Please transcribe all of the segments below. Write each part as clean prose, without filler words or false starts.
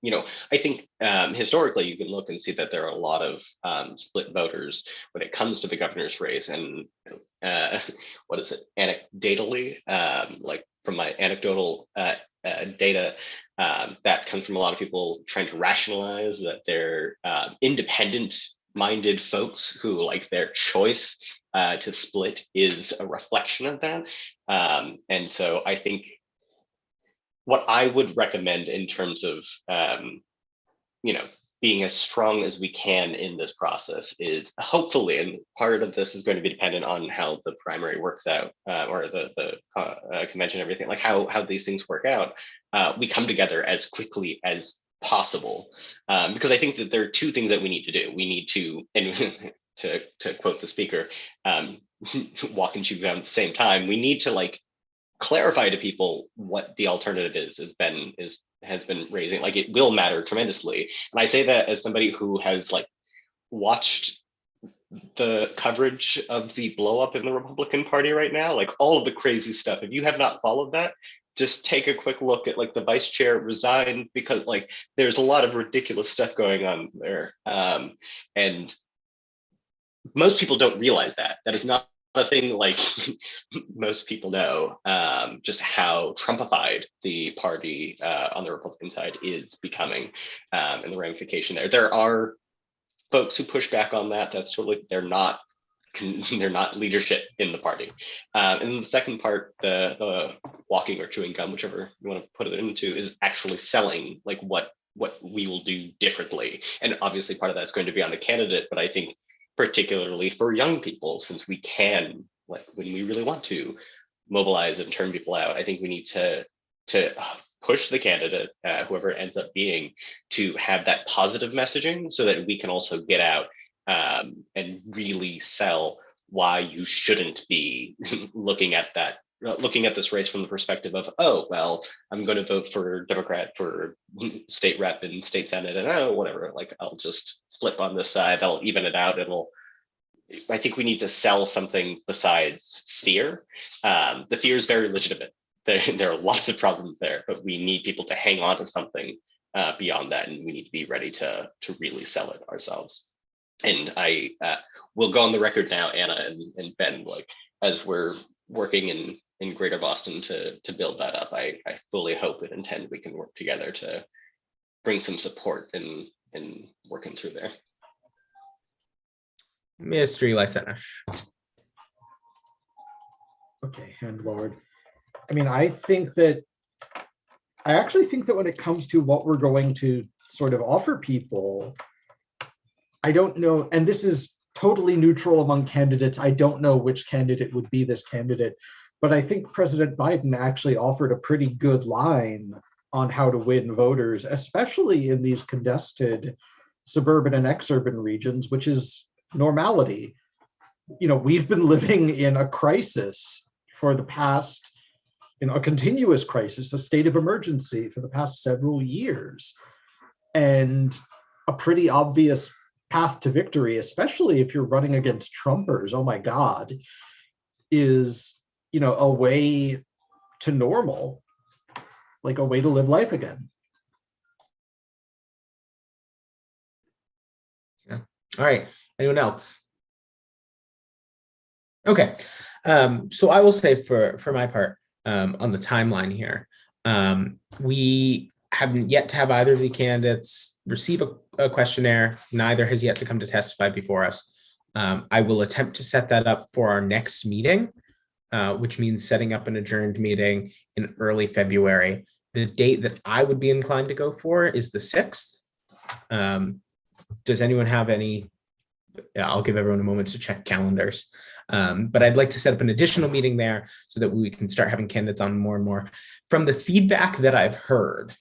I think historically you can look and see that there are a lot of split voters when it comes to the governor's race, and uh, what is it, anecdotally, like from my anecdotal data, that comes from a lot of people trying to rationalize that they're independent minded folks who like their choice to split is a reflection of that. And so I think what I would recommend in terms of you know being as strong as we can in this process is hopefully, and part of this is going to be dependent on how the primary works out, or the convention, everything, like how these things work out. We come together as quickly as possible, because I think that there are two things that we need to do. We need to, and to quote the speaker, walk and chew gum at the same time. We need to like clarify to people what the alternative has been raising. Like, it will matter tremendously, and I say that as somebody who has like watched the coverage of the blow up in the Republican Party right now, like all of the crazy stuff. If you have not followed that, just take a quick look at like the vice chair resigned because like there's a lot of ridiculous stuff going on there, and most people don't realize that is not a thing. Like, most people know just how Trumpified the party on the Republican side is becoming, and the ramification there. There are folks who push back on that. That's totally, they're not leadership in the party. And the second part, the walking or chewing gum, whichever you want to put it into, is actually selling like what we will do differently. And obviously part of that's going to be on the candidate, but I think particularly for young people, since we can, like when we really want to mobilize and turn people out, I think we need to push the candidate, whoever it ends up being, to have that positive messaging so that we can also get out and really sell why you shouldn't be looking at this race from the perspective of, oh, well, I'm going to vote for Democrat for state rep and state senate, and oh, whatever, like I'll just flip on this side, that'll even it out. I think we need to sell something besides fear. The fear is very legitimate. There are lots of problems there, but we need people to hang on to something beyond that, and we need to be ready to really sell it ourselves. And I will go on the record now, Anna and Ben, like as we're working in Greater Boston to build that up, I fully hope and intend we can work together to bring some support in working through there. Mr. Lysenesh. Okay, hand lowered. I mean, I actually think that when it comes to what we're going to sort of offer people, I don't know, and this is totally neutral among candidates. I don't know which candidate would be this candidate, but I think President Biden actually offered a pretty good line on how to win voters, especially in these contested suburban and exurban regions, which is normality. We've been living in a crisis for the past, a continuous crisis, a state of emergency for the past several years. And a pretty obvious path to victory, especially if you're running against Trumpers, oh my God, is, a way to normal, like a way to live life again. Yeah. All right. Anyone else? Okay. So I will say for my part, on the timeline here, we haven't yet to have either of the candidates receive a questionnaire. Neither has yet to come to testify before us. I will attempt to set that up for our next meeting, which means setting up an adjourned meeting in early February. The date that I would be inclined to go for is the 6th. Does anyone have any? I'll give everyone a moment to check calendars. But I'd like to set up an additional meeting there so that we can start having candidates on more and more. From the feedback that I've heard,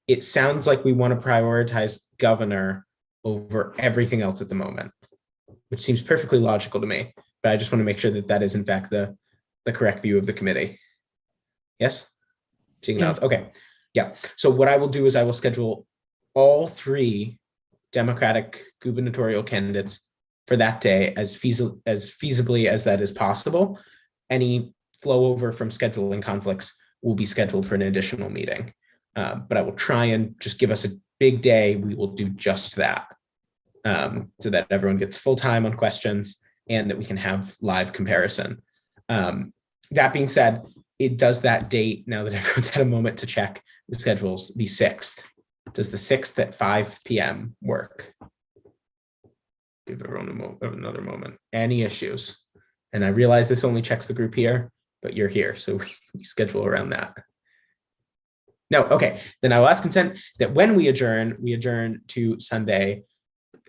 it sounds like we want to prioritize governor over everything else at the moment, which seems perfectly logical to me. But I just want to make sure that that is in fact the correct view of the committee. Yes? Seeing Yes. nods. Okay. Yeah. So what I will do is I will schedule all 3 Democratic gubernatorial candidates for that day as feasibly as that is possible. Any flow over from scheduling conflicts will be scheduled for an additional meeting. but I will try and just give us a big day. We will do just that, so that everyone gets full time on questions and that we can have live comparison. That being said, it does that date, now that everyone's had a moment to check the schedules, the 6th. Does the 6th at 5 p.m. work? Give everyone another moment. Any issues? And I realize this only checks the group here, but you're here, so we schedule around that. No, okay. Then I will ask consent that when we adjourn to Sunday,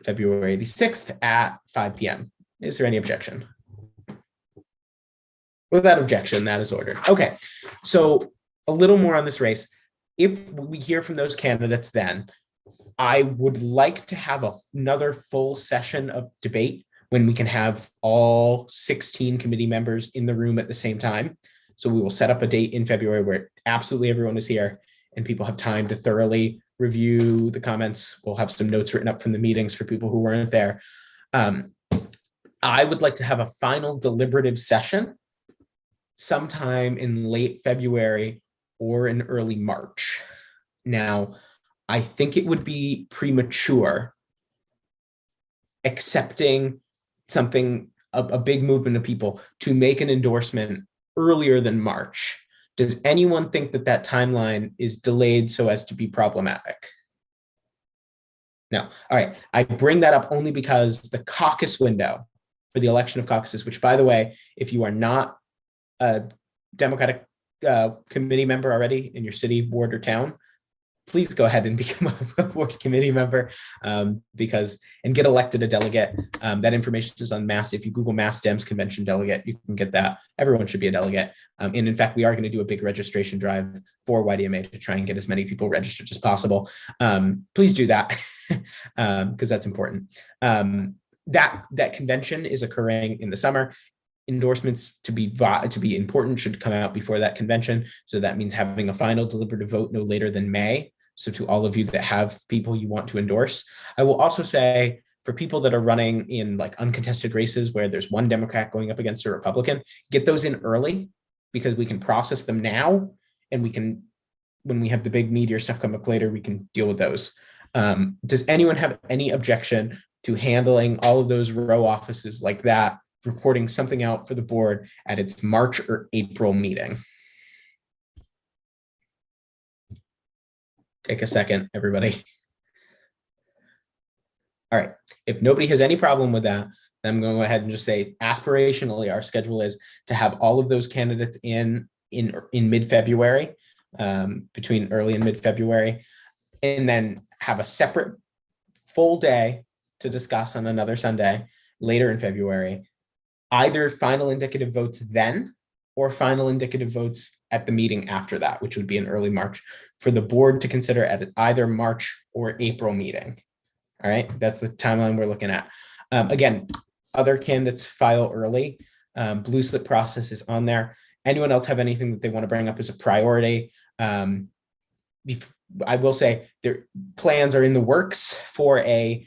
February the 6th at 5 p.m. Is there any objection? Without objection, that is ordered. Okay, so a little more on this race. If we hear from those candidates, then I would like to have another full session of debate when we can have all 16 committee members in the room at the same time. So we will set up a date in February where absolutely everyone is here and people have time to thoroughly review the comments. We'll have some notes written up from the meetings for people who weren't there. I would like to have a final deliberative session sometime in late February or in early March. Now, I think it would be premature accepting something, a big movement of people to make an endorsement earlier than March. Does anyone think that that timeline is delayed so as to be problematic? No. All right. I bring that up only because the caucus window for the election of caucuses, which, by the way, if you are not a Democratic committee member already in your city, ward, or town, please go ahead and become a board committee member and get elected a delegate. That information is on Mass. If you Google Mass Dems Convention delegate, you can get that. Everyone should be a delegate. And in fact, we are going to do a big registration drive for YDMA to try and get as many people registered as possible. Please do that because that's important. That convention is occurring in the summer. Endorsements to be important should come out before that convention. So that means having a final deliberative vote no later than May. So to all of you that have people you want to endorse, I will also say for people that are running in like uncontested races where there's one Democrat going up against a Republican, get those in early because we can process them now. And we can, when we have the big meteor stuff come up later, we can deal with those. Does anyone have any objection to handling all of those row offices like that, reporting something out for the board at its March or April meeting? Take a second, everybody. All right, if nobody has any problem with that, then I'm going to go ahead and just say aspirationally, our schedule is to have all of those candidates in mid-February, between early and mid-February, and then have a separate full day to discuss on another Sunday later in February, either final indicative votes then or final indicative votes at the meeting after that, which would be in early March, for the board to consider at either March or April meeting. All right, that's the timeline we're looking at. Again, other candidates file early. Blue slip process is on there. Anyone else have anything that they want to bring up as a priority? I will say their plans are in the works for a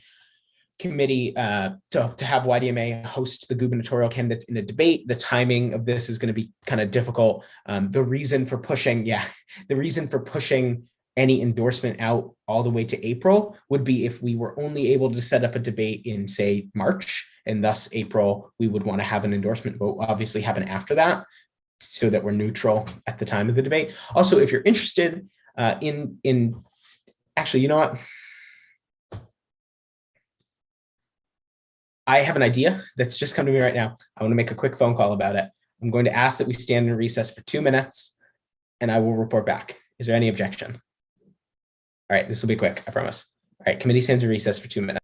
committee to have YDMA host the gubernatorial candidates in a debate. The timing of this is going to be kind of difficult. The reason for pushing any endorsement out all the way to April would be if we were only able to set up a debate in, say, March, and thus April, we would want to have an endorsement vote obviously happen after that so that we're neutral at the time of the debate. Also, if you're interested actually, you know what? I have an idea that's just come to me right now. I want to make a quick phone call about it. I'm going to ask that we stand in recess for 2 minutes and I will report back. Is there any objection? All right, this will be quick, I promise. All right, committee stands in recess for 2 minutes.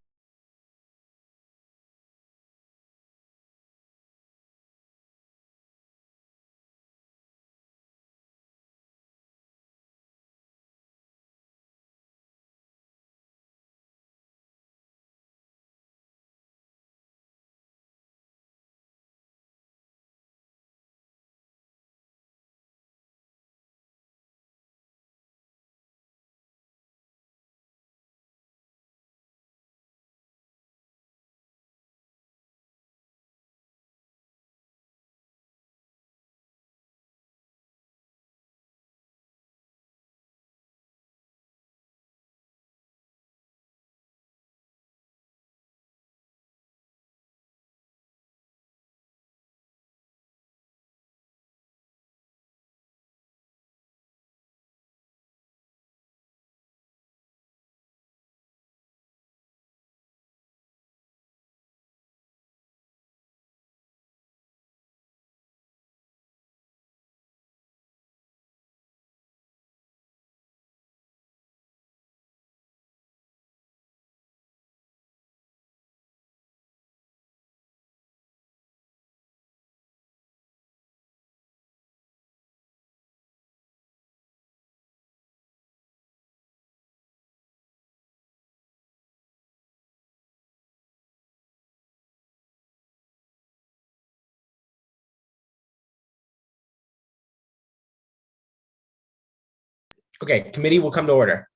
Okay, committee will come to order.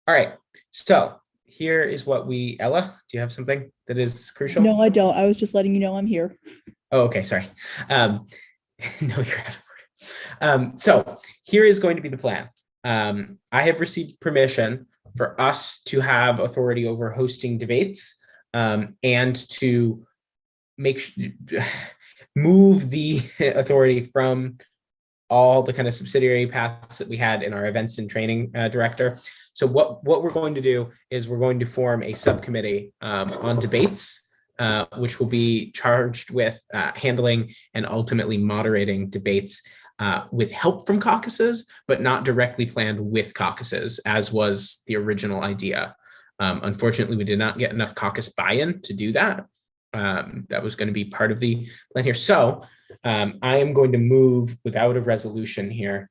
All right, so here is what Ella, do you have something that is crucial? No, I don't. I was just letting you know I'm here. Oh, okay, sorry. No, you're out of order. So here is going to be the plan. I have received permission for us to have authority over hosting debates and to move the authority from all the kind of subsidiary paths that we had in our events and training director. So what we're going to do is we're going to form a subcommittee on debates, which will be charged with handling and ultimately moderating debates with help from caucuses, but not directly planned with caucuses, as was the original idea. Unfortunately, we did not get enough caucus buy-in to do that. That was going to be part of the plan here. So I am going to move without a resolution here,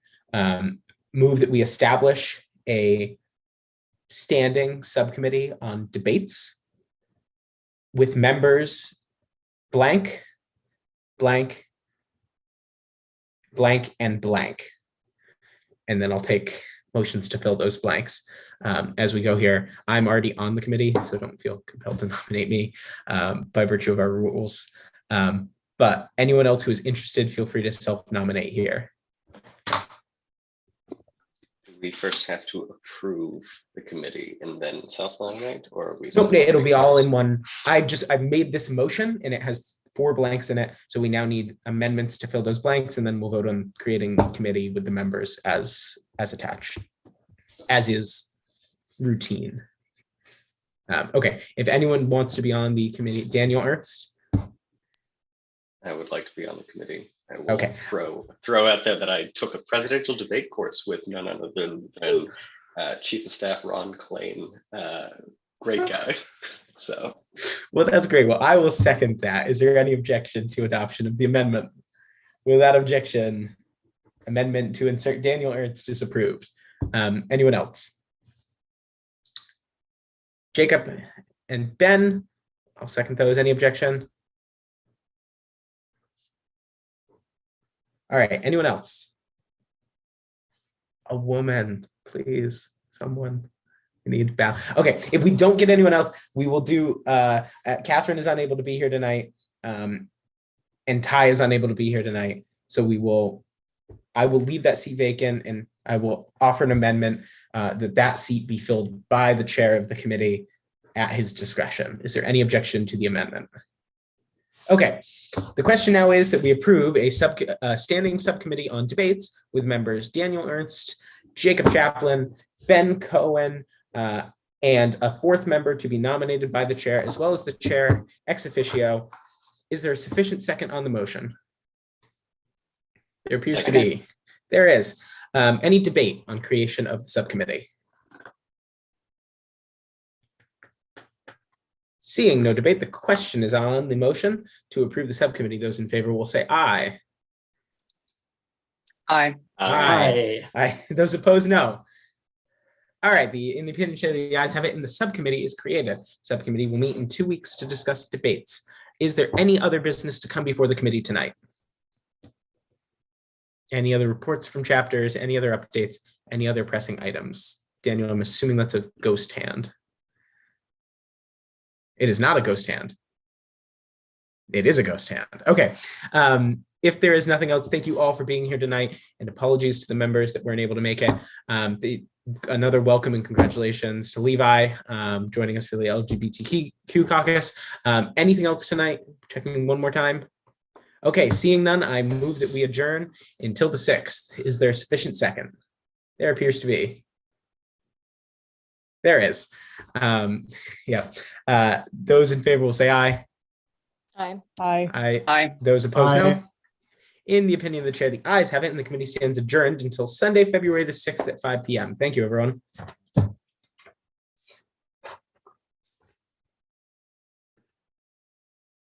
move that we establish a standing subcommittee on debates with members blank, blank, blank, and blank. And then I'll take motions to fill those blanks as we go here. I'm already on the committee, so don't feel compelled to nominate me by virtue of our rules. But anyone else who is interested, feel free to self-nominate here. Do we first have to approve the committee and then self-nominate, or are we? Nope, it'll be all in one. I've made this motion and it has 4 blanks in it. So we now need amendments to fill those blanks, and then we'll vote on creating the committee with the members as attached, as is routine. Okay, if anyone wants to be on the committee, Daniel Ernst. I would like to be on the committee. I will Okay. throw out there that I took a presidential debate course with none other than Chief of Staff Ron Klain. Great guy. So, Well, that's great. Well, I will second that. Is there any objection to adoption of the amendment? Without objection, amendment to insert Daniel Ernst is approved. Anyone else? Jacob and Ben, I'll second those. Any objection? All right, anyone else? A woman, please, someone. We need balance. Okay, if we don't get anyone else, we will do, Catherine is unable to be here tonight, and Ty is unable to be here tonight. So I will leave that seat vacant, and I will offer an amendment that seat be filled by the chair of the committee at his discretion. Is there any objection to the amendment? Okay, the question now is that we approve a standing subcommittee on debates with members Daniel Ernst, Jacob Chaplin, Ben Cohen, and a 4th member to be nominated by the chair, as well as the chair ex officio. Is there a sufficient second on the motion? There appears to be. There is. Any debate on creation of the subcommittee? Seeing no debate, the question is on the motion to approve the subcommittee. Those in favor will say aye. Aye. Aye. Those opposed, no. All right, in the opinion of the ayes have it, and the subcommittee is created. Subcommittee will meet in 2 weeks to discuss debates. Is there any other business to come before the committee tonight? Any other reports from chapters, any other updates, any other pressing items? Daniel, I'm assuming that's a ghost hand. It is not a ghost hand. It is a ghost hand. Okay. If there is nothing else, thank you all for being here tonight, and apologies to the members that weren't able to make it. Another welcome and congratulations to Levi joining us for the LGBTQ caucus. Anything else tonight? Checking one more time. Okay, seeing none, I move that we adjourn until the 6th. Is there a sufficient second? There appears to be. There is. Yeah. Those in favor will say aye. Aye. Aye. Aye. Aye. Those opposed, Aye. no. In the opinion of the chair, the ayes have it, and the committee stands adjourned until Sunday, February the 6th at 5 p.m. Thank you, everyone.